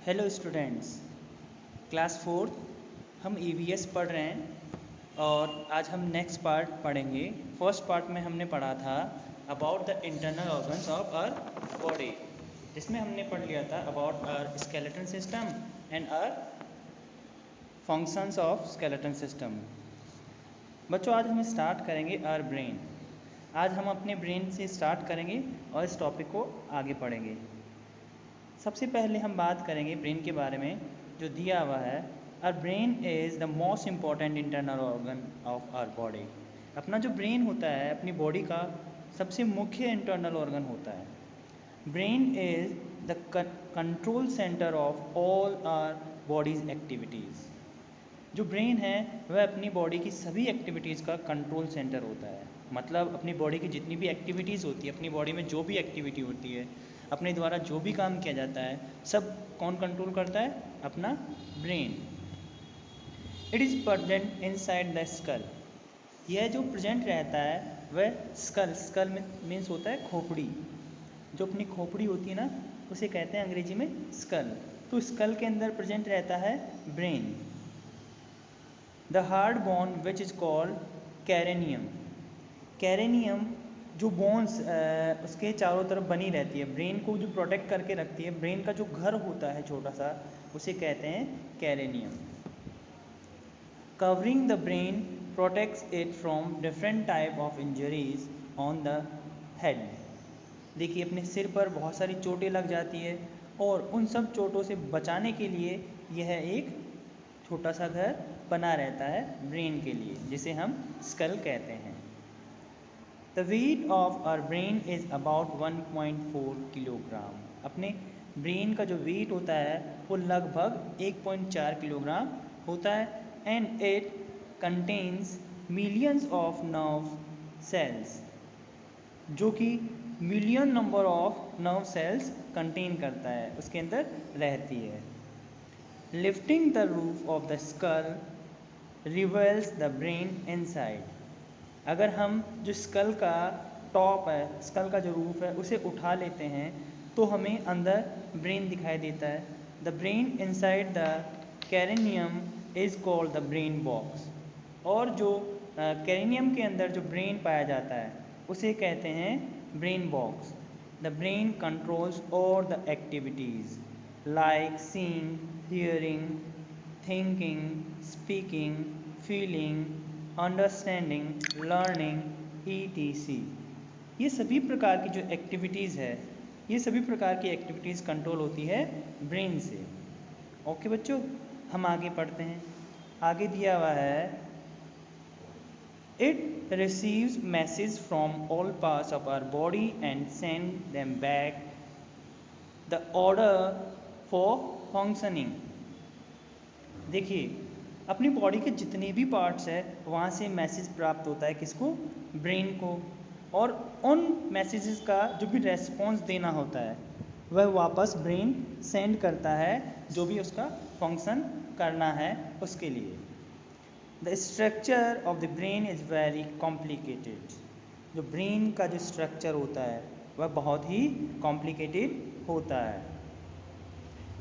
Hello students, class fourth हम EVS पढ़ रहे हैं और आज हम नेक्स्ट पार्ट पढ़ेंगे। फर्स्ट पार्ट में हमने पढ़ा था about the internal organs of our body, जिसमें हमने पढ़ लिया था about our skeleton system and our functions of skeleton system. बच्चों, आज हम स्टार्ट करेंगे आवर ब्रेन। आज हम अपने ब्रेन से स्टार्ट करेंगे और इस टॉपिक को आगे पढ़ेंगे। सबसे पहले हम बात करेंगे ब्रेन के बारे में, जो दिया हुआ है। Our brain is the most important internal organ of our body. अपना जो ब्रेन होता है अपनी बॉडी का सबसे मुख्य इंटरनल ऑर्गन होता है। Brain is the control centre of all our bodies activities. जो ब्रेन है वह अपनी बॉडी की सभी एक्टिविटीज़ का कंट्रोल सेंटर होता है। मतलब अपनी बॉडी की जितनी भी एक्टिविटीज़ होती है, अपनी बॉडी में जो भी एक्टिविटी होती है, अपने द्वारा जो भी काम किया जाता है, सब कौन कंट्रोल करता है? अपना brain. It is present inside the skull. यह जो प्रेजेंट रहता है वह स्कल में मीन्स होता है खोपड़ी। जो अपनी खोपड़ी होती है ना, उसे कहते हैं अंग्रेजी में स्कल। तो स्कल के अंदर प्रेजेंट रहता है brain. The hard bone which is called cranium. Cranium जो बोन्स उसके चारों तरफ बनी रहती है, ब्रेन को जो प्रोटेक्ट करके रखती है, ब्रेन का जो घर होता है छोटा सा, उसे कहते हैं cranium. Covering the brain protects it from different type of injuries on the head. देखिए, अपने सिर पर बहुत सारी चोटें लग जाती है और उन सब चोटों से बचाने के लिए यह एक छोटा सा घर बना रहता है ब्रेन के लिए, जिसे हम स्कल कहते हैं। The weight of our brain is about 1.4 kilogram. अपने ब्रेन का जो वेट होता है वो लगभग 1.4 किलोग्राम होता है। And it contains millions of nerve cells, जो कि million number of nerve cells contain करता है, उसके अंदर रहती है। Lifting the roof of the skull reveals the brain inside. अगर हम जो स्कल का टॉप है, स्कल का जो रूफ है, उसे उठा लेते हैं तो हमें अंदर ब्रेन दिखाई देता है। The brain inside the cranium is called the brain box. और जो कैरेनियम के अंदर जो ब्रेन पाया जाता है उसे कहते हैं brain box. The brain controls all the activities like seeing, hearing, thinking, speaking, feeling, understanding, learning, ETC। ये सभी प्रकार की जो एक्टिविटीज़ है, ये सभी प्रकार की एक्टिविटीज़ कंट्रोल होती है ब्रेन से। ओके बच्चों, हम आगे पढ़ते हैं। आगे दिया हुआ है, it receives message from all parts of our body and send them back the order for functioning. देखिए, अपनी बॉडी के जितने भी पार्ट्स है वहाँ से मैसेज प्राप्त होता है किसको? ब्रेन को। और उन मैसेजेस का जो भी रेस्पॉन्स देना होता है वह वापस ब्रेन सेंड करता है, जो भी उसका फंक्शन करना है उसके लिए। The structure of the brain is very complicated. जो ब्रेन का जो स्ट्रक्चर होता है वह बहुत ही कॉम्प्लिकेटेड होता है।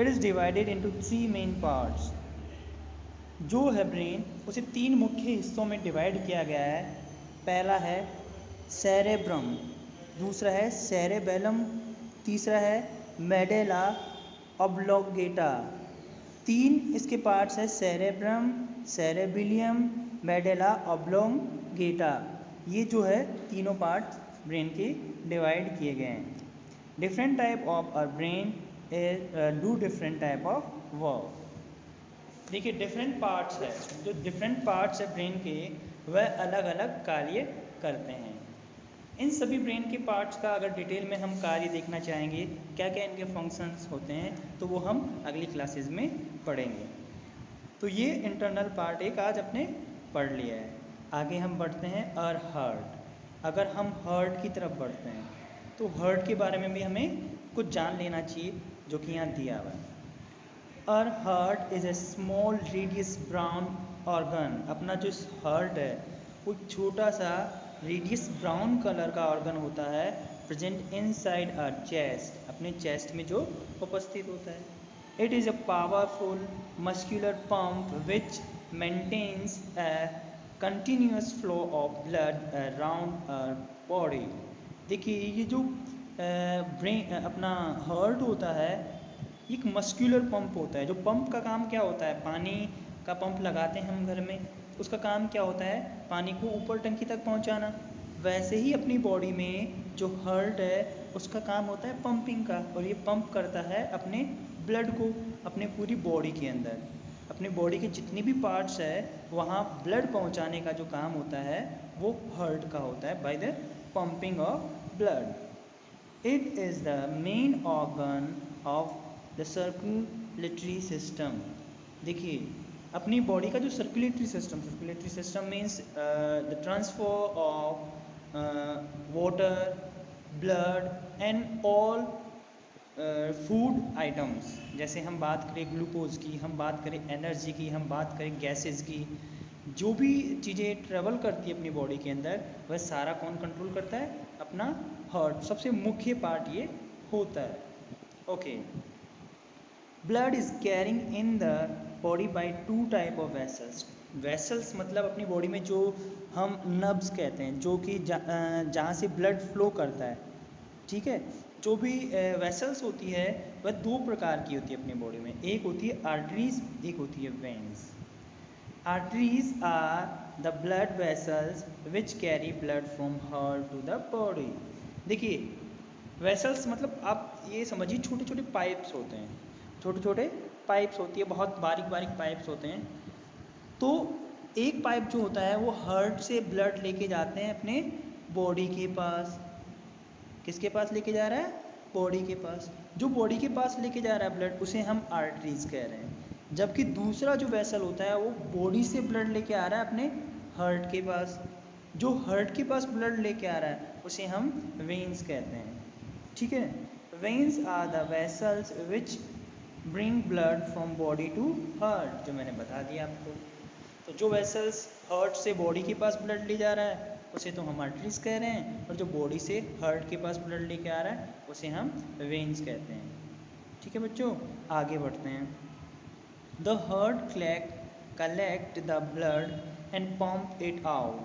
It is divided into 3 main parts. जो है ब्रेन, उसे 3 मुख्य हिस्सों में डिवाइड किया गया है। पहला है सेरेब्रम, दूसरा है सेरेबेलम, तीसरा है मेडुला ऑब्लोंगेटा। 3 इसके पार्ट्स है, सेरेब्रम, सेरेबिलियम, मेडुला ऑब्लोंगेटा। ये जो है तीनों पार्ट्स ब्रेन के डिवाइड किए गए हैं। Different type of our brain do different type of work. देखिए, डिफरेंट पार्ट्स है, जो डिफरेंट पार्ट्स है ब्रेन के, वह अलग अलग कार्य करते हैं। इन सभी ब्रेन के पार्ट्स का अगर डिटेल में हम कार्य देखना चाहेंगे, क्या क्या इनके फंक्शंस होते हैं, तो वो हम अगली क्लासेस में पढ़ेंगे। तो ये इंटरनल पार्ट एक आज अपने पढ़ लिया है। आगे हम बढ़ते हैं और हार्ट। अगर हम हार्ट की तरफ बढ़ते हैं तो हार्ट के बारे में भी हमें कुछ जान लेना चाहिए, जो कि यहाँ दिया हुआ है। Our heart is a small radius brown organ। अपना जो हार्ट है वो एक छोटा सा रेडियस ब्राउन कलर का ऑर्गन होता है, प्रेजेंट इनसाइड आवर चेस्ट। अपने चेस्ट में जो उपस्थित होता है। It is a powerful muscular pump which maintains a continuous flow of blood around our body. देखिए ये जो ब्रेन अपना हार्ट होता है, एक मस्कुलर पंप होता है। जो पंप का काम क्या होता है, पानी का पंप लगाते हैं हम घर में, उसका काम क्या होता है, पानी को ऊपर टंकी तक पहुंचाना। वैसे ही अपनी बॉडी में जो हार्ट है उसका काम होता है पंपिंग का, और ये पंप करता है अपने ब्लड को अपने पूरी बॉडी के अंदर। अपने बॉडी के जितने भी पार्ट्स है वहाँ ब्लड पहुँचाने का जो काम होता है वो हार्ट का होता है, by the pumping of blood. It is the main organ of the circulatory system. देखिए अपनी बॉडी का जो circulatory system means the transfer of water, blood and all food items. जैसे हम बात करें ग्लूकोज की, हम बात करें एनर्जी की, हम बात करें गैसेस की, जो भी चीज़ें ट्रेवल करती है अपनी बॉडी के अंदर वह सारा कौन कंट्रोल करता है, अपना हार्ट। सबसे मुख्य पार्ट ये होता है। Okay, blood is carrying in the body by two type of vessels. Vessels मतलब अपनी बॉडी में जो हम नब्स कहते हैं, जो कि जहाँ से ब्लड फ्लो करता है, ठीक है। जो भी वेसल्स होती है वह दो प्रकार की होती है अपनी बॉडी में, एक होती है आर्टरीज, एक होती है veins. Arteries are the blood vessels which carry blood from heart to the body. देखिए वेसल्स मतलब आप ये समझिए छोटे छोटे पाइप्स होते हैं, छोटे छोटे पाइप्स होती है, बहुत बारीक बारीक पाइप्स होते हैं। तो एक पाइप जो होता है वो हार्ट से ब्लड लेके जाते हैं अपने बॉडी के पास। किसके पास लेके जा रहा है, बॉडी के पास। जो बॉडी के पास लेके जा रहा है ब्लड उसे हम आर्टरीज कह रहे हैं। जबकि दूसरा जो वेसल होता है वो बॉडी से ब्लड लेके आ रहा है अपने हार्ट के पास। जो हार्ट के पास ब्लड लेके आ रहा है उसे हम वेन्स कहते हैं, ठीक है। Veins are the vessels which bring blood from body to heart, जो मैंने बता दिया आपको। तो जो वेसल्स हार्ट से बॉडी के पास ब्लड ले जा रहा है उसे तो हम आर्टरीज कह रहे हैं, और जो बॉडी से हार्ट के पास ब्लड लेके आ रहा है उसे हम वेन्स कहते हैं, ठीक है बच्चों। आगे बढ़ते हैं। The heart collect the blood and pump it out.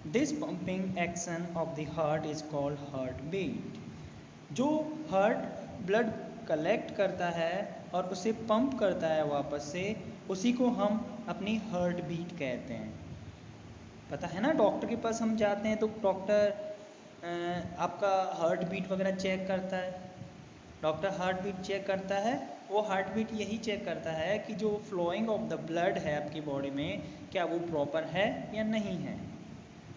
This pumping action of the heart is called heartbeat. जो हार्ट ब्लड कलेक्ट करता है और उसे पंप करता है वापस से, उसी को हम अपनी हार्ट बीट कहते हैं। पता है ना, डॉक्टर के पास हम जाते हैं तो डॉक्टर आपका हार्ट बीट वगैरह चेक करता है। डॉक्टर हार्ट बीट चेक करता है, वो हार्ट बीट यही चेक करता है कि जो फ्लोइंग ऑफ द ब्लड है आपकी बॉडी में क्या वो प्रॉपर है या नहीं है।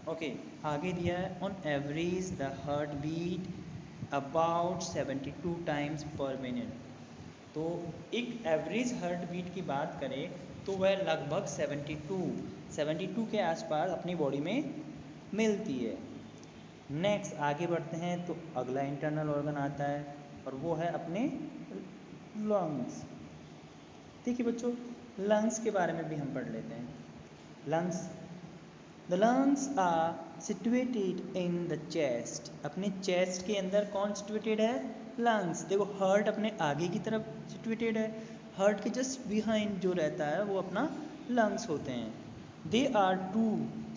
ओके, आगे दिया है on average the heart beat about 72 times per minute. तो एक एवरेज हार्ट बीट की बात करें तो वह लगभग 72 के आसपास अपनी बॉडी में मिलती है। नेक्स्ट आगे बढ़ते हैं तो अगला इंटरनल ऑर्गन आता है और वो है अपने लंग्स। देखिए बच्चों, लंग्स के बारे में भी हम पढ़ लेते हैं। Lungs, the lungs are situated in the chest. अपने चेस्ट के अंदर कौन सिचुएटेड है, लंग्स। देखो हार्ट अपने आगे की तरफ सिचुएटेड है, हार्ट के जस्ट बिहाइंड जो रहता है वो अपना लंग्स होते हैं। They are two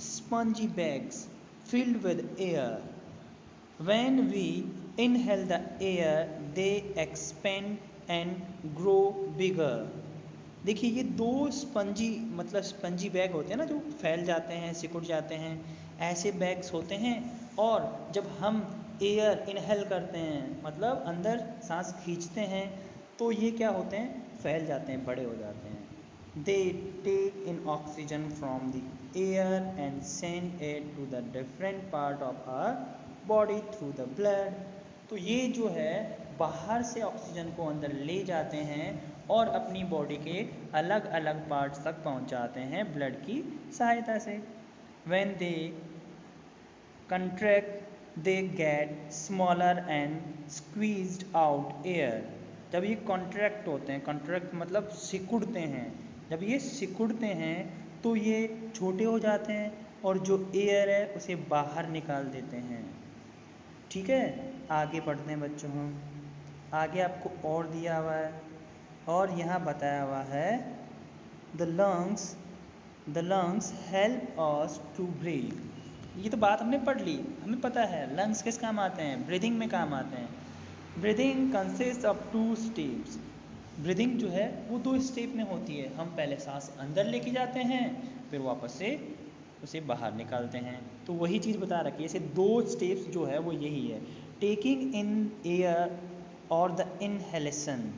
spongy bags filled with air. When we inhale the air, they expand and grow bigger. देखिए ये दो स्पंजी मतलब स्पंजी बैग होते हैं ना, जो फैल जाते हैं, सिकुड़ जाते हैं, ऐसे बैग्स होते हैं। और जब हम एयर इनहेल करते हैं मतलब अंदर सांस खींचते हैं तो ये क्या होते हैं, फैल जाते हैं, बड़े हो जाते हैं। They take in oxygen from the air and send it to the different part of our body through the blood. तो ये जो है बाहर से ऑक्सीजन को अंदर ले जाते हैं और अपनी बॉडी के अलग अलग पार्ट्स तक पहुंचाते हैं ब्लड की सहायता से। When they contract they get smaller and squeezed out air. जब ये कॉन्ट्रैक्ट होते हैं, कॉन्ट्रैक्ट मतलब सिकुड़ते हैं, जब ये सिकुड़ते हैं तो ये छोटे हो जाते हैं और जो एयर है उसे बाहर निकाल देते हैं, ठीक है। आगे बढ़ते हैं बच्चों, हम आगे आपको और दिया हुआ है और यहाँ बताया हुआ है the lungs help us to breathe. ये तो बात हमने पढ़ ली, हमें पता है लंग्स किस काम आते हैं, ब्रीदिंग में काम आते हैं। Breathing consist of 2 steps. Breathing जो है वो 2 स्टेप में होती है। हम पहले सांस अंदर लेके जाते हैं, फिर वापस से उसे बाहर निकालते हैं। तो वही चीज़ बता रखी है, ऐसे 2 स्टेप्स जो है वो यही है, टेकिंग इन एयर और the inhalation.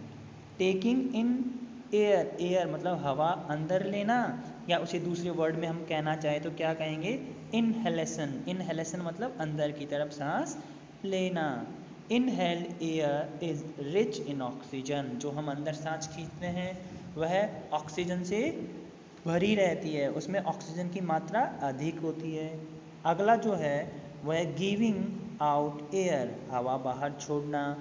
Taking in air, air मतलब हवा अंदर लेना, या उसे दूसरे वर्ड में हम कहना चाहें तो क्या कहेंगे, इनहेलेशन। इनहेलेशन मतलब अंदर की तरफ सांस लेना। Inhaled air is rich in oxygen. जो हम अंदर सांस खींचते हैं वह ऑक्सीजन से भरी रहती है, उसमें ऑक्सीजन की मात्रा अधिक होती है। अगला जो है वह गिविंग आउट एयर, हवा बाहर छोड़ना।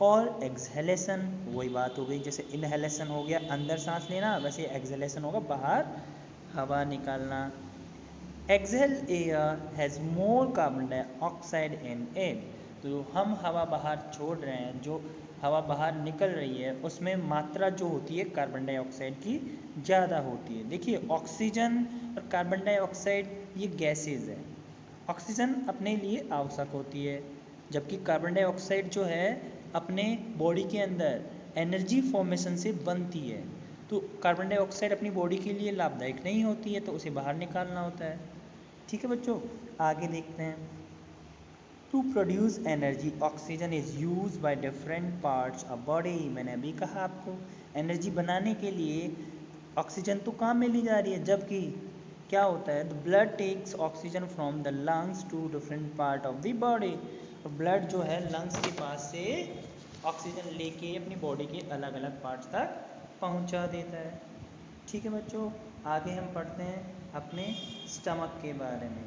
और एक्सहेलेशन, वही बात हो गई, जैसे इनहेलेशन हो गया अंदर सांस लेना, वैसे एक्सहेलेशन होगा बाहर हवा निकालना। Exhale air has more carbon dioxide in it. तो हम हवा बाहर छोड़ रहे हैं, जो हवा बाहर निकल रही है उसमें मात्रा जो होती है कार्बन डाइऑक्साइड की ज़्यादा होती है। देखिए ऑक्सीजन और कार्बन डाइऑक्साइड ये गैसेज है। ऑक्सीजन अपने लिए आवश्यक होती है, जबकि कार्बन डाइऑक्साइड जो है अपने बॉडी के अंदर एनर्जी फॉर्मेशन से बनती है। तो कार्बन डाइऑक्साइड अपनी बॉडी के लिए लाभदायक नहीं होती है, तो उसे बाहर निकालना होता है। ठीक है बच्चों, आगे देखते हैं। To produce energy oxygen is use by different parts of body. मैंने अभी कहा आपको, एनर्जी बनाने के लिए ऑक्सीजन तो काम में ली जा रही है, जबकि क्या होता है, the blood takes oxygen from the lungs to different part of the body. तो ब्लड जो है लंग्स के पास से ऑक्सीजन लेके अपनी बॉडी के अलग अलग पार्ट्स तक पहुंचा देता है। ठीक है बच्चों, आगे हम पढ़ते हैं अपने स्टमक के बारे में।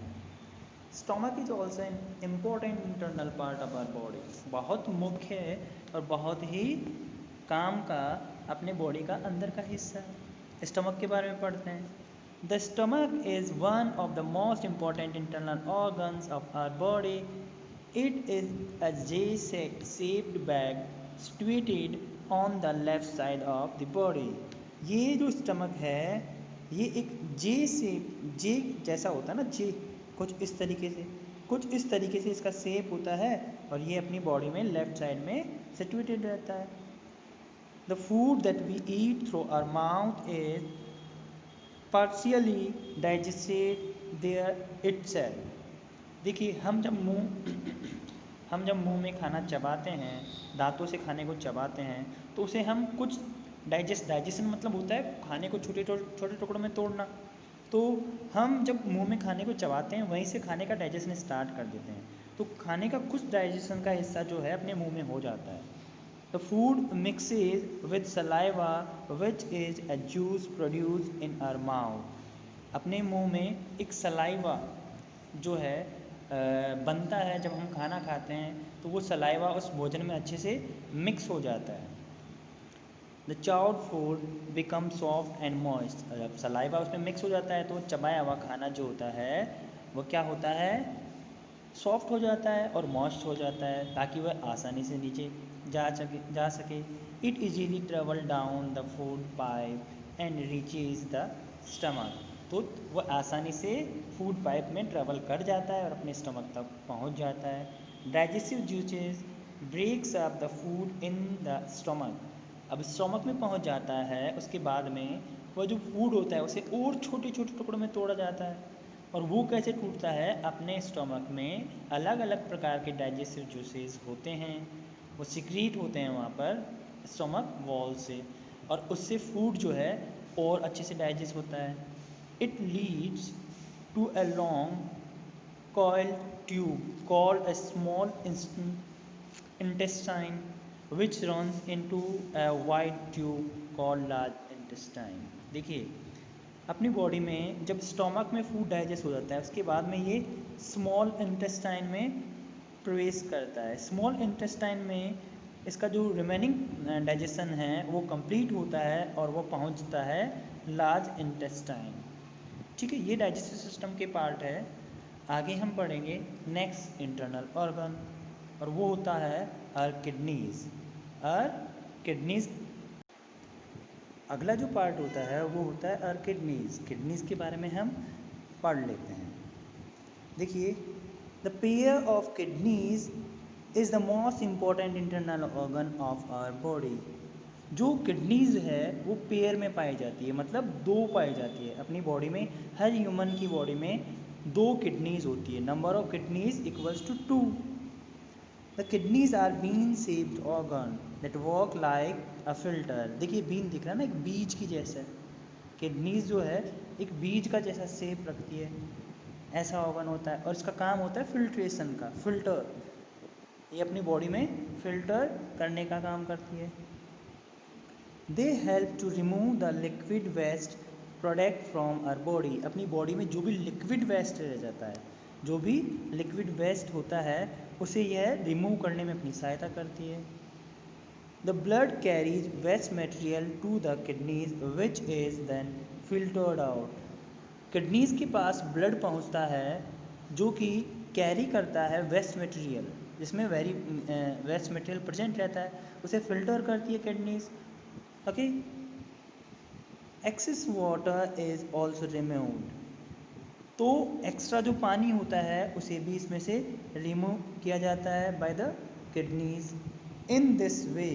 Stomach is also an important internal part of our body. बहुत मुख्य है और बहुत ही काम का अपने बॉडी का अंदर का हिस्सा है। स्टमक के बारे में पढ़ते हैं। The stomach is one of the most important internal organs of our body. It is a J-shaped bag situated on the left side of the body. ये जो स्टमक है ये एक जे जैसा होता है ना, जे कुछ इस तरीके से इसका शेप होता है, और ये अपनी बॉडी में लेफ्ट साइड में सिचुएटेड रहता है। The food that we eat through our mouth is partially digested there itself. देखिए हम जब मुंह में खाना चबाते हैं, दांतों से खाने को चबाते हैं, तो उसे हम कुछ डाइजेशन मतलब होता है खाने को छोटे छोटे टुकड़ों में तोड़ना। तो हम जब मुंह में खाने को चबाते हैं वहीं से खाने का डाइजेशन स्टार्ट कर देते हैं, तो खाने का कुछ डाइजेशन का हिस्सा जो है अपने मुंह में हो जाता है। The food mixes with saliva which is a juice produce in our mouth. अपने मुंह में एक सलाइवा जो है बनता है, जब हम खाना खाते हैं तो वो सलाइवा उस भोजन में अच्छे से मिक्स हो जाता है। The chewed food become soft and moist. जब सलाइवा उसमें मिक्स हो जाता है तो चबाया हुआ खाना जो होता है वो क्या होता है, सॉफ्ट हो जाता है और मॉइस्ट हो जाता है, ताकि वह आसानी से नीचे जा सके। It easily travel down the food pipe and reaches the stomach. तो वह आसानी से फूड पाइप में ट्रेवल कर जाता है और अपने स्टमक तक पहुंच जाता है। Digestive juices breaks up the food in the stomach. अब स्टमक में पहुंच जाता है, उसके बाद में वह जो फूड होता है उसे और छोटे छोटे टुकड़ों में तोड़ा जाता है। और वो कैसे टूटता है, अपने स्टमक में अलग अलग प्रकार के डाइजेस्टिव जूसेस होते हैं, वो सिक्रीट होते हैं वहाँ पर स्टमक वॉल से, और उससे फूड जो है और अच्छे से डाइजेस्ट होता है। It leads to a long coiled tube called a small intestine which runs into a wide tube called large intestine। देखिए अपनी बॉडी में जब स्टोमक में फूड डाइजेस्ट हो जाता है उसके बाद में ये स्मॉल इंटेस्टाइन में प्रवेश करता है। स्मॉल इंटेस्टाइन में इसका जो रिमेनिंग डाइजेशन है वो कंप्लीट होता है और वो पहुंचता है लार्ज इंटेस्टाइन। ठीक है, ये डाइजेस्टिव सिस्टम के पार्ट है। आगे हम पढ़ेंगे नेक्स्ट इंटरनल ऑर्गन, और वो होता है आर किडनीज। अगला जो पार्ट होता है वो होता है आर किडनीज। किडनीज के बारे में हम पढ़ लेते हैं। देखिए, the pair of kidneys is the most important internal organ of our body. जो किडनीज है वो पेयर में पाई जाती है, मतलब दो पाई जाती है अपनी बॉडी में। हर ह्यूमन की बॉडी में दो किडनीज होती है। Number of kidneys equals to 2। The kidneys are bean shaped organ that work like a filter. देखिए बीन दिख रहा है ना, एक बीज की जैसा। किडनीज जो है एक बीज का जैसा शेप रखती है, ऐसा ऑर्गन होता है और इसका काम होता है फिल्ट्रेशन का, फिल्टर। ये अपनी बॉडी में फिल्टर करने का काम करती है। They help to remove the liquid waste product from our body. अपनी बॉडी में जो भी लिक्विड वेस्ट रह जाता है, जो भी लिक्विड वेस्ट होता है, उसे यह रिमूव करने में अपनी सहायता करती है। The blood carries waste material to the kidneys which is then filtered out. Kidneys के पास ब्लड पहुंचता है जो कि कैरी करता है वेस्ट मटेरियल, जिसमें वेस्ट मटेरियल प्रेजेंट रहता है, उसे फिल्टर करती है kidneys. Okay, excess water is also removed. तो एक्स्ट्रा जो पानी होता है उसे भी इसमें से रिमूव किया जाता है by the kidneys. In this way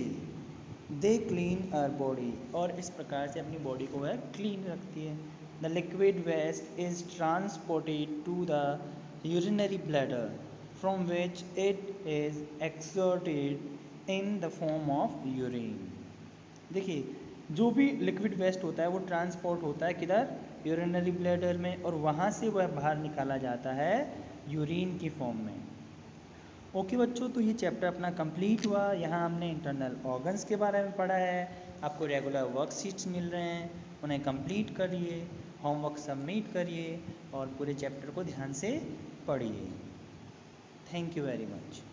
they clean our body. और इस प्रकार से अपनी बॉडी को वह क्लीन रखती है। The liquid waste is transported to the urinary bladder from which it is excreted in the form of urine. देखिए, जो भी लिक्विड वेस्ट होता है वो ट्रांसपोर्ट होता है किधर, यूरिनरी ब्लैडर में, और वहाँ से वह बाहर निकाला जाता है यूरिन की फॉर्म में। ओके बच्चों, तो ये चैप्टर अपना कंप्लीट हुआ। यहाँ हमने इंटरनल ऑर्गन्स के बारे में पढ़ा है। आपको रेगुलर वर्कशीट्स मिल रहे हैं, उन्हें कंप्लीट करिए, होमवर्क सबमिट करिए और पूरे चैप्टर को ध्यान से पढ़िए। Thank you very much.